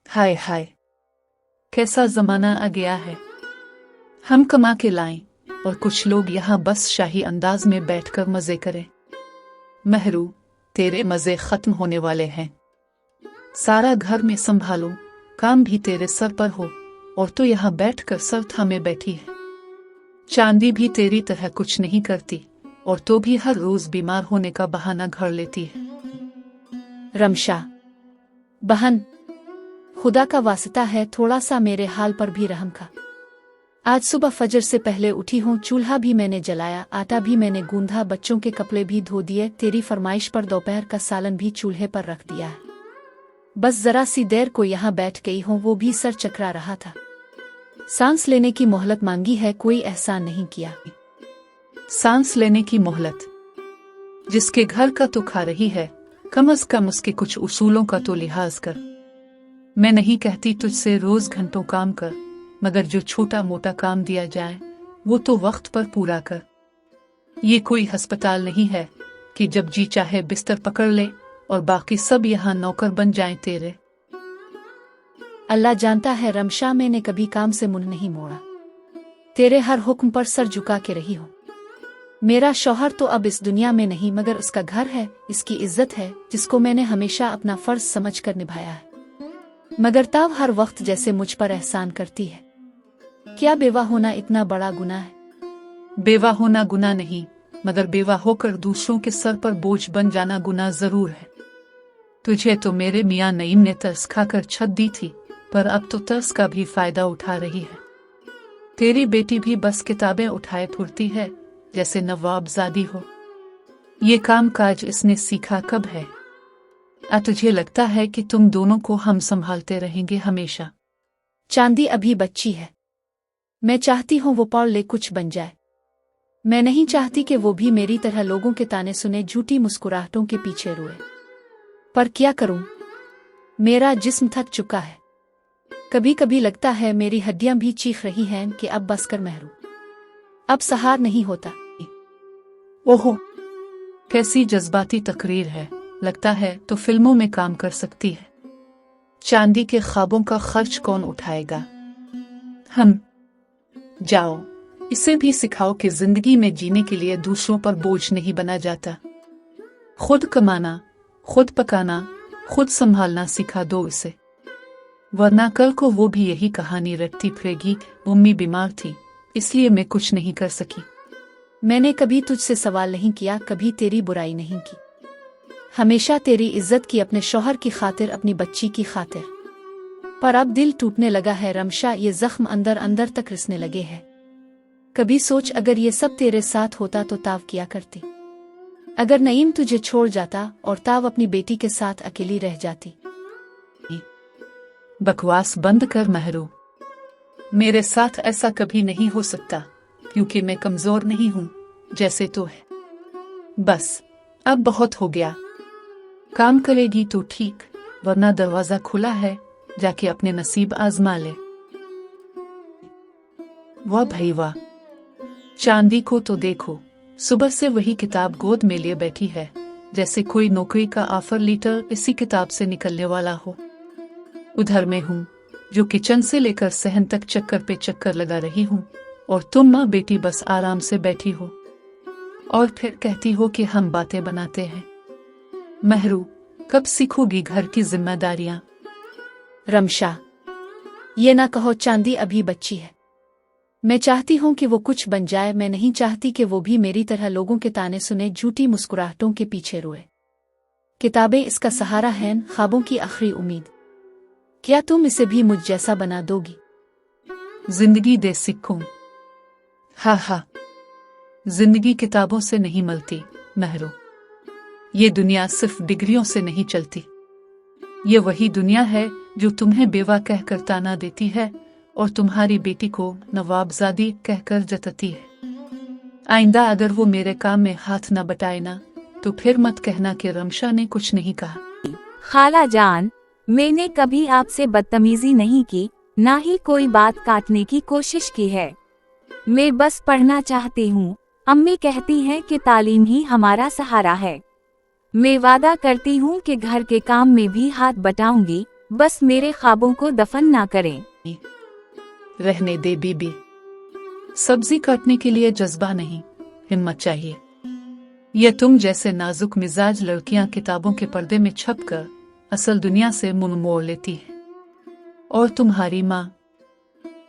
हाय हाय, कैसा जमाना आ गया है। हम कमा के लाएं और कुछ लोग यहाँ बस शाही अंदाज में बैठकर मजे करें। महरू, तेरे मजे खत्म होने वाले हैं। सारा घर में संभालो, काम भी तेरे सर पर हो, और तो यहाँ बैठकर सर थामे बैठी है। चांदी भी तेरी तरह कुछ नहीं करती, और तो भी हर रोज बीमार होने का बहाना घर लेती है। रमशा बहन, खुदा का वास्ता है, थोड़ा सा मेरे हाल पर भी रहम खा। आज सुबह फजर से पहले उठी हूँ, चूल्हा भी मैंने जलाया, आटा भी मैंने गूंधा, बच्चों के कपड़े भी धो दिए, तेरी फरमाइश पर दोपहर का सालन भी चूल्हे पर रख दिया है। बस जरा सी देर को यहाँ बैठ गई हूँ, वो भी सर चकरा रहा था। सांस लेने की मोहलत मांगी है, कोई एहसान नहीं किया। सांस लेने की मोहलत? जिसके घर का तो खा रही है, कम से कम उसके कुछ उसूलों का तो लिहाज कर। मैं नहीं कहती तुझसे रोज घंटों काम कर, मगर जो छोटा मोटा काम दिया जाए वो तो वक्त पर पूरा कर। ये कोई अस्पताल नहीं है कि जब जी चाहे बिस्तर पकड़ ले और बाकी सब यहाँ नौकर बन जाएं तेरे। अल्लाह जानता है रमशा, मैंने कभी काम से मुंह नहीं मोड़ा। तेरे हर हुक्म पर सर झुका के रही हूँ। मेरा शौहर तो अब इस दुनिया में नहीं, मगर उसका घर है, इसकी इज्जत है, जिसको मैंने हमेशा अपना फर्ज समझकर निभाया है। मगर ताव हर वक्त जैसे मुझ पर एहसान करती है। क्या बेवा होना इतना बड़ा गुनाह है? बेवा होना गुनाह नहीं, मगर बेवा होकर दूसरों के सर पर बोझ बन जाना गुनाह जरूर है। तुझे तो मेरे मियाँ नईम ने तरस खाकर छत दी थी, पर अब तो तरस का भी फायदा उठा रही है। तेरी बेटी भी बस किताबें उठाए फुरती है जैसे नवाबजादी हो। ये काम काज इसने सीखा कब है? तुझे लगता है कि तुम दोनों को हम संभालते रहेंगे हमेशा? चांदी अभी बच्ची है। मैं चाहती हूँ वो पढ़ ले, कुछ बन जाए। मैं नहीं चाहती कि वो भी मेरी तरह लोगों के ताने सुने, झूठी मुस्कुराहटों के पीछे रोए। पर क्या करूं, मेरा जिस्म थक चुका है। कभी कभी लगता है मेरी हड्डियां भी चीख रही हैं कि अब बस कर महरू, अब सहार नहीं होता। ओहो, कैसी जज्बाती तकरीर है। लगता है तो फिल्मों में काम कर सकती है। चांदी के ख्वाबों का खर्च कौन उठाएगा? हम। जाओ, इसे भी सिखाओ कि जिंदगी में जीने के लिए दूसरों पर बोझ नहीं बना जाता। खुद कमाना, खुद पकाना, खुद संभालना सिखा दो इसे, वरना कल को वो भी यही कहानी रटती फिरेगी, मम्मी बीमार थी इसलिए मैं कुछ नहीं कर सकी। मैंने कभी तुझसे सवाल नहीं किया, कभी तेरी बुराई नहीं की। हमेशा तेरी इज्जत की, अपने शौहर की खातिर, अपनी बच्ची की खातिर। पर अब दिल टूटने लगा है रमशा, ये जख्म अंदर अंदर तक रिसने लगे हैं। कभी सोच, अगर ये सब तेरे साथ होता तो ताव किया करती। अगर नईम तुझे छोड़ जाता और ताव अपनी बेटी के साथ अकेली रह जाती। बकवास बंद कर महरू। मेरे साथ ऐसा कभी नहीं हो सकता, क्योंकि मैं कमजोर नहीं हूं जैसे तो है। बस अब बहुत हो गया। काम करेगी तो ठीक, वरना दरवाजा खुला है, जाके अपने नसीब आजमा ले। वाह भाई वाह, चांदी को तो देखो, सुबह से वही किताब गोद में लिए बैठी है, जैसे कोई नौकरी का ऑफर लेटर इसी किताब से निकलने वाला हो। उधर मैं हूँ जो किचन से लेकर सहन तक चक्कर पे चक्कर लगा रही हूँ, और तुम माँ बेटी बस आराम से बैठी हो, और फिर कहती हो कि हम बातें बनाते हैं। महरू, कब सीखोगी घर की जिम्मेदारियां? रमशा, ये ना कहो, चांदी अभी बच्ची है। मैं चाहती हूँ कि वो कुछ बन जाए। मैं नहीं चाहती कि वो भी मेरी तरह लोगों के ताने सुने, झूठी मुस्कुराहटों के पीछे रोए। किताबें इसका सहारा हैं, ख्वाबों की आखिरी उम्मीद। क्या तुम इसे भी मुझ जैसा बना दोगी? जिंदगी दे सीखूं? हा हा, जिंदगी किताबों से नहीं मिलती महरू। ये दुनिया सिर्फ डिग्रियों से नहीं चलती। ये वही दुनिया है जो तुम्हें बेवा कहकर ताना देती है और तुम्हारी बेटी को नवाबजादी कहकर जताती है। आइंदा अगर वो मेरे काम में हाथ न बटाए ना, तो फिर मत कहना कि रमशा ने कुछ नहीं कहा। खाला जान, मैंने कभी आपसे बदतमीजी नहीं की, ना ही कोई बात काटने की कोशिश की है। मैं बस पढ़ना चाहती हूँ। अम्मी कहती हैं कि तालीम ही हमारा सहारा है। मैं वादा करती हूँ कि घर के काम में भी हाथ बटाऊंगी, बस मेरे ख्वाबों को दफन ना करें। रहने दे बीबी, सब्जी काटने के लिए जज्बा नहीं, हिम्मत चाहिए। यह तुम जैसे नाजुक मिजाज लड़कियां किताबों के पर्दे में छपकर असल दुनिया से मुंह मोड़ लेती है। और तुम्हारी माँ,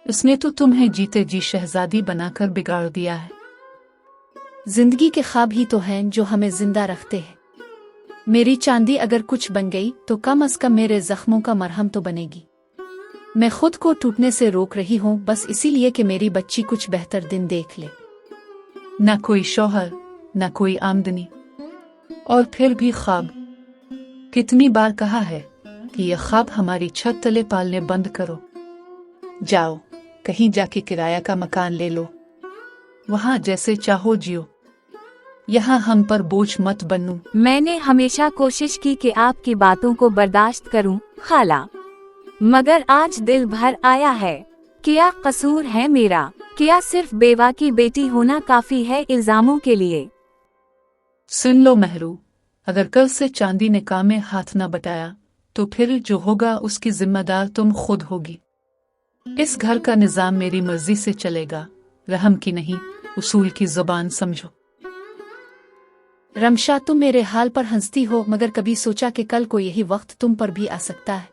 उसने तो तुम्हें जीते जी शहजादी बनाकर बिगाड़ दिया है। जिंदगी के ख्वाब ही तो हैं जो हमें जिंदा रखते हैं। मेरी चांदी अगर कुछ बन गई तो कम से कम मेरे जख्मों का मरहम तो बनेगी। मैं खुद को टूटने से रोक रही हूँ बस इसीलिए कि मेरी बच्ची कुछ बेहतर दिन देख ले। न कोई शौहर, न कोई आमदनी, और फिर भी ख्वाब। कितनी बार कहा है कि यह ख्वाब हमारी छत तले पालने बंद करो। जाओ कहीं जाके किराया का मकान ले लो, वहां जैसे चाहो जियो, यहाँ हम पर बोझ मत बनू। मैंने हमेशा कोशिश की कि आपकी बातों को बर्दाश्त करूं, खाला, मगर आज दिल भर आया है। क्या कसूर है मेरा? क्या सिर्फ बेवा की बेटी होना काफी है इल्जामों के लिए? सुन लो महरू, अगर कल से चांदी ने काम में हाथ न बटाया तो फिर जो होगा उसकी जिम्मेदार तुम खुद होगी। इस घर का निजाम मेरी मर्जी से चलेगा, रहम की नहीं, उसूल की जुबान समझो। रमशा, तुम मेरे हाल पर हंसती हो, मगर कभी सोचा कि कल को यही वक्त तुम पर भी आ सकता है।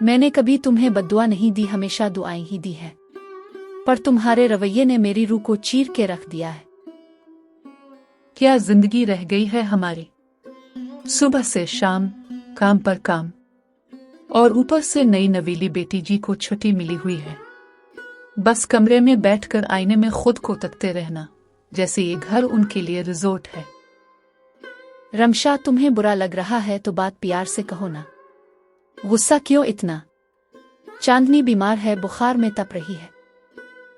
मैंने कभी तुम्हें बद्दुआ नहीं दी, हमेशा दुआएं ही दी है, पर तुम्हारे रवैये ने मेरी रूह को चीर के रख दिया है। क्या जिंदगी रह गई है हमारी? सुबह से शाम काम पर काम, और ऊपर से नई नवीली बेटी जी को छुट्टी मिली हुई है। बस कमरे में बैठकर आईने में खुद को तकते रहना, जैसे ये घर उनके लिए रिजोर्ट है। रमशा, तुम्हें बुरा लग रहा है तो बात प्यार से कहो ना, गुस्सा क्यों इतना? चांदनी बीमार है, बुखार में तप रही है।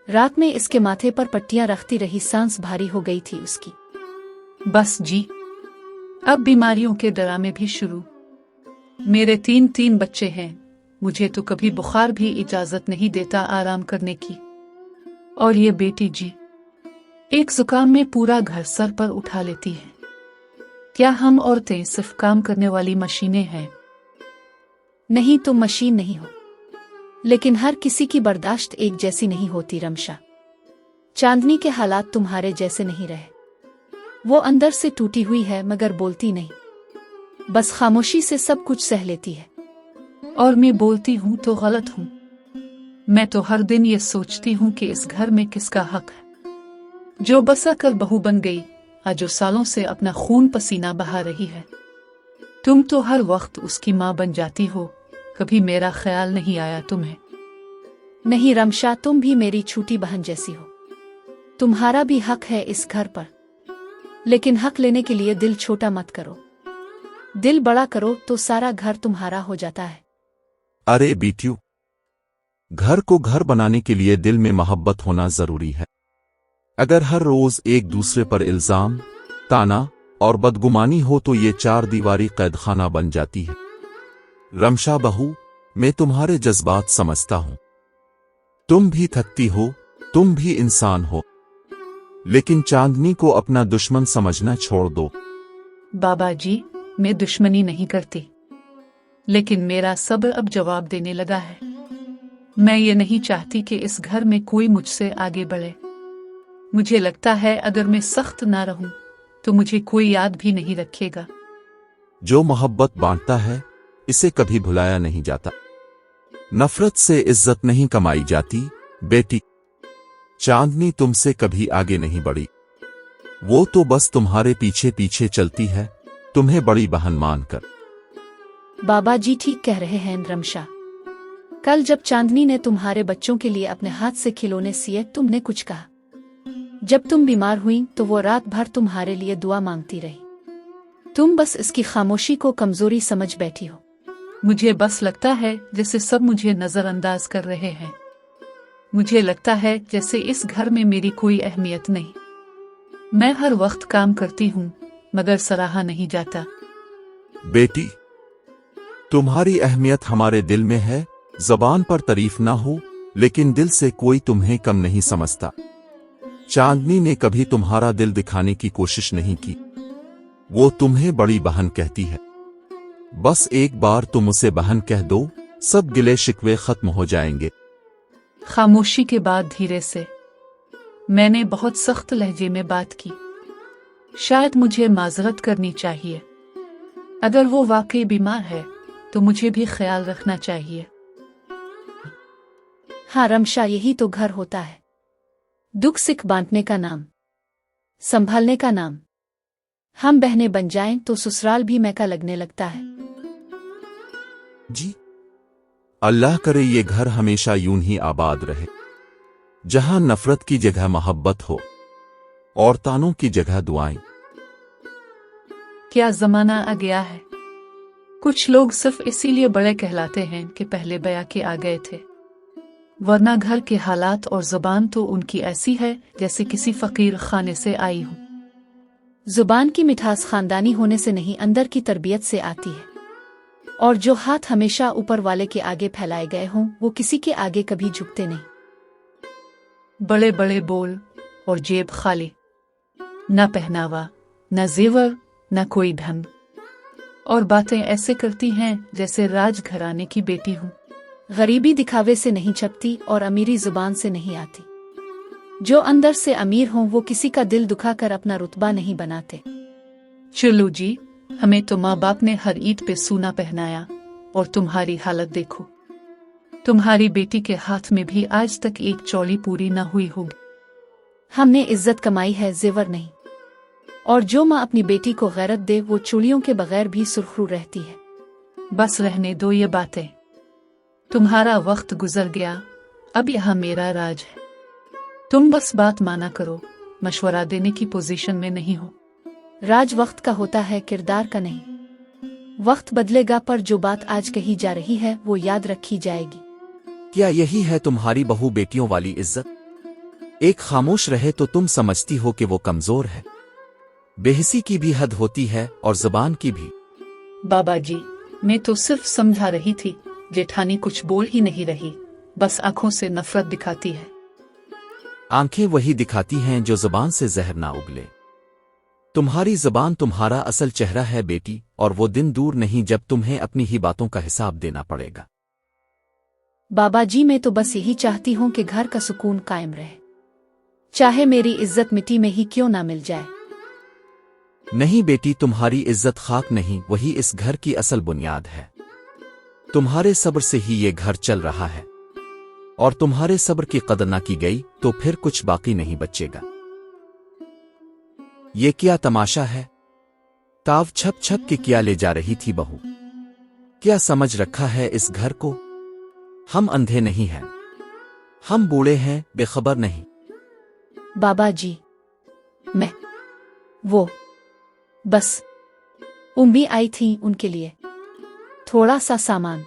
रात में इसके माथे पर पट्टियां रखती रही, सांस भारी हो गई थी उसकी। बस जी, अब बीमारियों के ड्रामे भी शुरू। मेरे तीन बच्चे हैं, मुझे तो कभी बुखार भी इजाजत नहीं देता आराम करने की। और ये बेटी जी एक जुकाम में पूरा घर सर पर उठा लेती है। क्या हम औरतें सिर्फ काम करने वाली मशीनें हैं? नहीं, तुम मशीन नहीं हो, लेकिन हर किसी की बर्दाश्त एक जैसी नहीं होती रमशा। चांदनी के हालात तुम्हारे जैसे नहीं रहे। वो अंदर से टूटी हुई है मगर बोलती नहीं, बस खामोशी से सब कुछ सह लेती है। और मैं बोलती हूँ तो गलत हूँ। मैं तो हर दिन ये सोचती हूँ कि इस घर में किसका हक है। जो बसा कर बहू बन गई, आज जो सालों से अपना खून पसीना बहा रही है। तुम तो हर वक्त उसकी माँ बन जाती हो, कभी मेरा ख्याल नहीं आया तुम्हें? नहीं रमशा, तुम भी मेरी छोटी बहन जैसी हो। तुम्हारा भी हक है इस घर पर, लेकिन हक लेने के लिए दिल छोटा मत करो। दिल बड़ा करो तो सारा घर तुम्हारा हो जाता है। अरे बेटियों, घर को घर बनाने के लिए दिल में मोहब्बत होना जरूरी है। अगर हर रोज एक दूसरे पर इल्जाम, ताना और बदगुमानी हो तो ये चार दीवारी कैदखाना बन जाती है। रमशा बहू, मैं तुम्हारे जज्बात समझता हूं। तुम भी थकती हो, तुम भी इंसान हो, लेकिन चांदनी को अपना दुश्मन समझना छोड़ दो। बाबा जी, मैं दुश्मनी नहीं करती, लेकिन मेरा सब्र अब जवाब देने लगा है। मैं ये नहीं चाहती कि इस घर में कोई मुझसे आगे बढ़े। मुझे लगता है अगर मैं सख्त ना रहूं तो मुझे कोई याद भी नहीं रखेगा। जो मोहब्बत बांटता है इसे कभी भुलाया नहीं जाता। नफरत से इज्जत नहीं कमाई जाती। बेटी, चांदनी तुमसे कभी आगे नहीं बढ़ी। वो तो बस तुम्हारे पीछे पीछे चलती है, तुम्हें बड़ी बहन मानकर। बाबा जी ठीक कह रहे हैं रमशा। कल जब चांदनी ने तुम्हारे बच्चों के लिए अपने हाथ से खिलौने सिए, तुमने कुछ कहा। जब तुम बीमार हुई तो वो रात भर तुम्हारे लिए दुआ मांगती रही। तुम बस इसकी खामोशी को कमजोरी समझ बैठी हो। मुझे बस लगता है जैसे सब मुझे नजरअंदाज कर रहे हैं। मुझे लगता है जैसे इस घर में मेरी कोई अहमियत नहीं। मैं हर वक्त काम करती हूँ मगर सराहा नहीं जाता। बेटी, तुम्हारी अहमियत हमारे दिल में है। ज़बान पर तारीफ ना हो, लेकिन दिल से कोई तुम्हें कम नहीं समझता। चांदनी ने कभी तुम्हारा दिल दिखाने की कोशिश नहीं की। वो तुम्हें बड़ी बहन कहती है। बस एक बार तुम उसे बहन कह दो, सब गिले शिकवे खत्म हो जाएंगे। खामोशी के बाद धीरे से मैंने बहुत सख्त लहजे में बात की। शायद मुझे माजरत करनी चाहिए। अगर वो वाकई बीमार है तो मुझे भी ख्याल रखना चाहिए। हाँ रमशा, यही तो घर होता है। दुख सिख बांटने का नाम, संभालने का नाम। हम बहनें बन जाएं तो ससुराल भी मैका लगने लगता है। जी, अल्लाह करे ये घर हमेशा यूं ही आबाद रहे, जहां नफरत की जगह मोहब्बत हो और तानों की जगह दुआएं। क्या जमाना आ गया है। कुछ लोग सिर्फ इसीलिए बड़े कहलाते हैं कि पहले बया के आ गए थे, वरना घर के हालात और जुबान तो उनकी ऐसी है जैसे किसी फकीर खाने से आई हो। जुबान की मिठास खानदानी होने से नहीं, अंदर की तरबियत से आती है। और जो हाथ हमेशा ऊपर वाले के आगे फैलाए गए हों वो किसी के आगे कभी झुकते नहीं। बड़े बड़े बोल और जेब खाली, न पहनावा, न जेवर, न कोई ढंग, और बातें ऐसे करती हैं जैसे राजघराने की बेटी हूं। गरीबी दिखावे से नहीं छपती और अमीरी जुबान से नहीं आती। जो अंदर से अमीर हों वो किसी का दिल दुखाकर अपना रुतबा नहीं बनाते। चलो जी, हमें तो माँ बाप ने हर ईद पे सूना पहनाया और तुम्हारी हालत देखो। तुम्हारी बेटी के हाथ में भी आज तक एक चौली पूरी न हुई होगी। हमने इज्जत कमाई है, जेवर नहीं। और जो माँ अपनी बेटी को गैरत दे वो चूड़ियों के बगैर भी सुरखरू रहती है। बस रहने दो ये बातें। तुम्हारा वक्त गुजर गया, अब यहाँ मेरा राज है। तुम बस बात माना करो, मशवरा देने की पोजीशन में नहीं हो। राज वक्त का होता है, किरदार का नहीं। वक्त बदलेगा पर जो बात आज कही जा रही है वो याद रखी जाएगी। क्या यही है तुम्हारी बहू बेटियों वाली इज्जत? एक खामोश रहे तो तुम समझती हो कि वो कमजोर है। बेहिसी की भी हद होती है और जुबान की भी। बाबा जी, मैं तो सिर्फ समझा रही थी। जेठानी कुछ बोल ही नहीं रही, बस आंखों से नफरत दिखाती है। आंखें वही दिखाती हैं जो जुबान से जहर ना उगले। तुम्हारी जुबान तुम्हारा असल चेहरा है बेटी, और वो दिन दूर नहीं जब तुम्हें अपनी ही बातों का हिसाब देना पड़ेगा। बाबा जी, मैं तो बस यही चाहती हूँ कि घर का सुकून कायम रहे, चाहे मेरी इज्जत मिट्टी में ही क्यों ना मिल जाए। नहीं बेटी, तुम्हारी इज्जत खाक नहीं, वही इस घर की असल बुनियाद है। तुम्हारे सब्र से ही ये घर चल रहा है, और तुम्हारे सब्र की कदर ना की गई तो फिर कुछ बाकी नहीं बचेगा। ये क्या तमाशा है? ताव छप छप के क्या ले जा रही थी बहू? क्या समझ रखा है इस घर को? हम अंधे नहीं हैं, हम बूढ़े हैं, बेखबर नहीं। बाबा जी, मैं वो बस उम्मी आई थी उनके लिए थोड़ा सा सामान।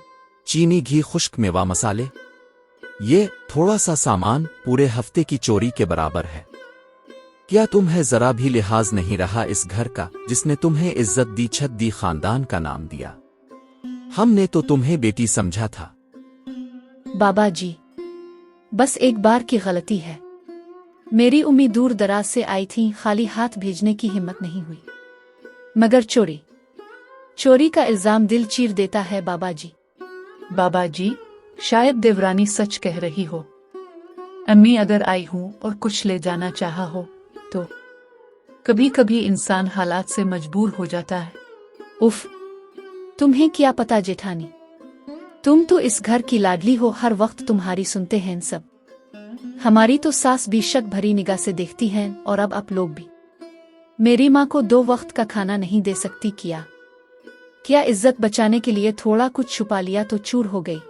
चीनी, घी, खुश्क मेवा, मसाले, ये थोड़ा सा सामान पूरे हफ्ते की चोरी के बराबर है। क्या तुम्हें जरा भी लिहाज नहीं रहा इस घर का, जिसने तुम्हें इज्जत दी, छत दी, खानदान का नाम दिया? हमने तो तुम्हें बेटी समझा था। बाबा जी, बस एक बार की गलती है। मेरी उम्मीद दूर दराज से आई थी, खाली हाथ भेजने की हिम्मत नहीं हुई। मगर चोरी का इल्जाम दिल चीर देता है बाबा जी। बाबा जी, शायद देवरानी सच कह रही हो। अम्मी अगर आई हूं और कुछ ले जाना चाहा हो तो कभी कभी इंसान हालात से मजबूर हो जाता है। उफ, तुम्हें क्या पता जेठानी, तुम तो इस घर की लाडली हो, हर वक्त तुम्हारी सुनते हैं सब। हमारी तो सास भी शक भरी निगाह से देखती हैं, और अब आप लोग भी। मेरी माँ को 2 वक्त का खाना नहीं दे सकती। क्या इज्जत बचाने के लिए थोड़ा कुछ छुपा लिया तो चूर हो गई।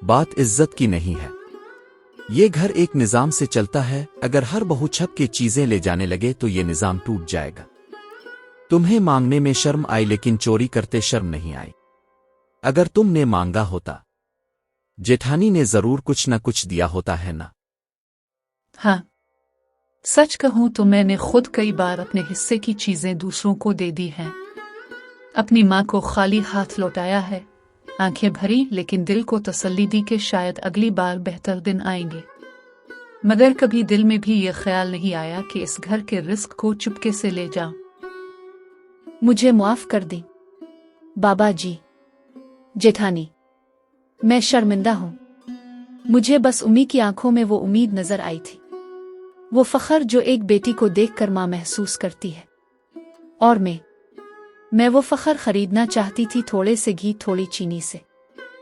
बात इज्जत की नहीं है। ये घर एक निजाम से चलता है, अगर हर बहू छप के चीजें ले जाने लगे तो ये निजाम टूट जाएगा। तुम्हें मांगने में शर्म आई, लेकिन चोरी करते शर्म नहीं आई। अगर तुमने मांगा होता, जेठानी ने जरूर कुछ न कुछ दिया होता, है ना? हाँ, सच कहूं तो मैंने खुद कई बार अपने हिस्से की चीजें दूसरों को दे दी हैं। अपनी माँ को खाली हाथ लौटाया है, आंखें भरी, लेकिन दिल को तसल्ली दी कि शायद अगली बार बेहतर दिन आएंगे। मगर कभी दिल में भी ये ख्याल नहीं आया कि इस घर के रिस्क को चुपके से ले जाऊं। मुझे माफ कर दी। बाबा जी। जेठानी, मैं शर्मिंदा हूं। मुझे बस उम्मी की आंखों में वो उम्मीद नजर आई थी, वो फख्र जो एक बेटी को देखकर मां महसूस करती है। और मैं वो फख्र खरीदना चाहती थी, थोड़े से घी थोड़ी चीनी से।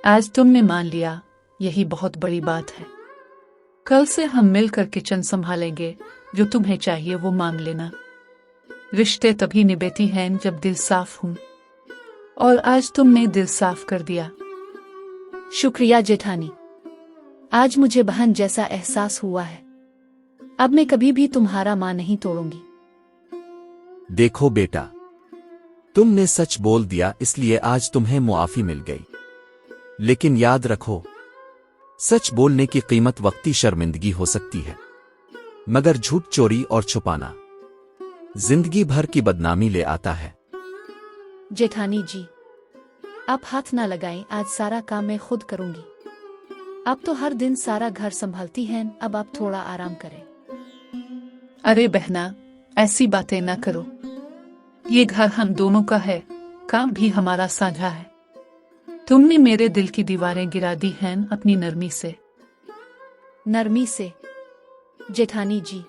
आज तुमने मान लिया, यही बहुत बड़ी बात है। कल से हम मिलकर किचन संभालेंगे, जो तुम्हें चाहिए वो मांग लेना। रिश्ते तभी निभाती हैं जब दिल साफ हो, और आज तुमने दिल साफ कर दिया। शुक्रिया जेठानी, आज मुझे बहन जैसा एहसास हुआ है। अब मैं कभी भी तुम्हारा मां नहीं तोड़ूंगी। देखो बेटा, तुमने सच बोल दिया, इसलिए आज तुम्हें मुआफी मिल गई। लेकिन याद रखो, सच बोलने की कीमत वक्ती शर्मिंदगी हो सकती है, मगर झूठ, चोरी और छुपाना जिंदगी भर की बदनामी ले आता है। जेठानी जी, आप हाथ ना लगाएं, आज सारा काम मैं खुद करूंगी। आप तो हर दिन सारा घर संभालती हैं, अब आप थोड़ा आराम करें। अरे बहना, ऐसी बातें ना करो। ये घर हम दोनों का है, काम भी हमारा साझा है। तुमने मेरे दिल की दीवारें गिरा दी हैं अपनी नरमी से। नरमी से? जेठानी जी,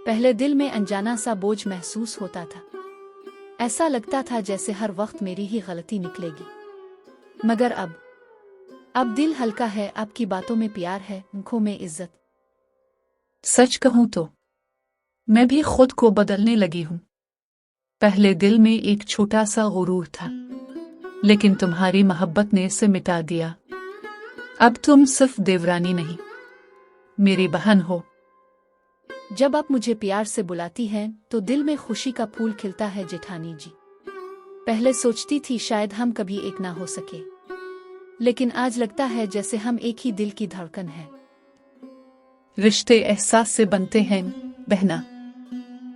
पहले दिल में अनजाना सा बोझ महसूस होता था। ऐसा लगता था जैसे हर वक्त मेरी ही गलती निकलेगी। मगर अब दिल हल्का है, आपकी बातों में प्यार है, आंखों में इज्जत। सच कहूं तो मैं भी खुद को बदलने लगी हूं। पहले दिल में एक छोटा सा गुरूर था, लेकिन तुम्हारी मोहब्बत ने इसे मिटा दिया। अब तुम सिर्फ देवरानी नहीं, मेरी बहन हो। जब आप मुझे प्यार से बुलाती हैं तो दिल में खुशी का फूल खिलता है जेठानी जी। पहले सोचती थी शायद हम कभी एक ना हो सके, लेकिन आज लगता है जैसे हम एक ही दिल की धड़कन है। रिश्ते एहसास से बनते हैं बहना,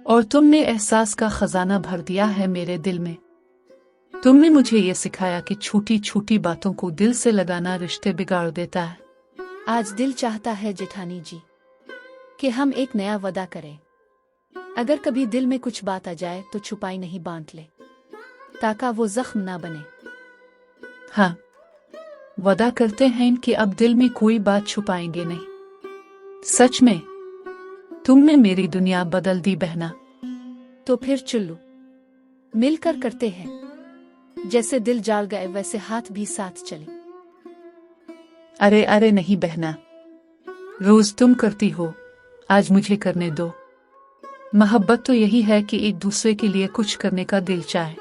और तुमने एहसास का खजाना भर दिया है मेरे दिल में। तुमने मुझे ये सिखाया कि छोटी छोटी बातों को दिल से लगाना रिश्ते बिगाड़ देता है। आज दिल चाहता है जेठानी जी कि हम एक नया वादा करें। अगर कभी दिल में कुछ बात आ जाए तो छुपाई नहीं, बांट ले, ताकि वो जख्म ना बने। हाँ, वादा करते हैं कि अब दिल में कोई बात छुपाएंगे नहीं। सच में तुमने मेरी दुनिया बदल दी बहना। तो फिर चलो मिलकर करते हैं, जैसे दिल जाल गए वैसे हाथ भी साथ चले। अरे अरे नहीं बहना, रोज तुम करती हो, आज मुझे करने दो। मोहब्बत तो यही है कि एक दूसरे के लिए कुछ करने का दिल चाहे।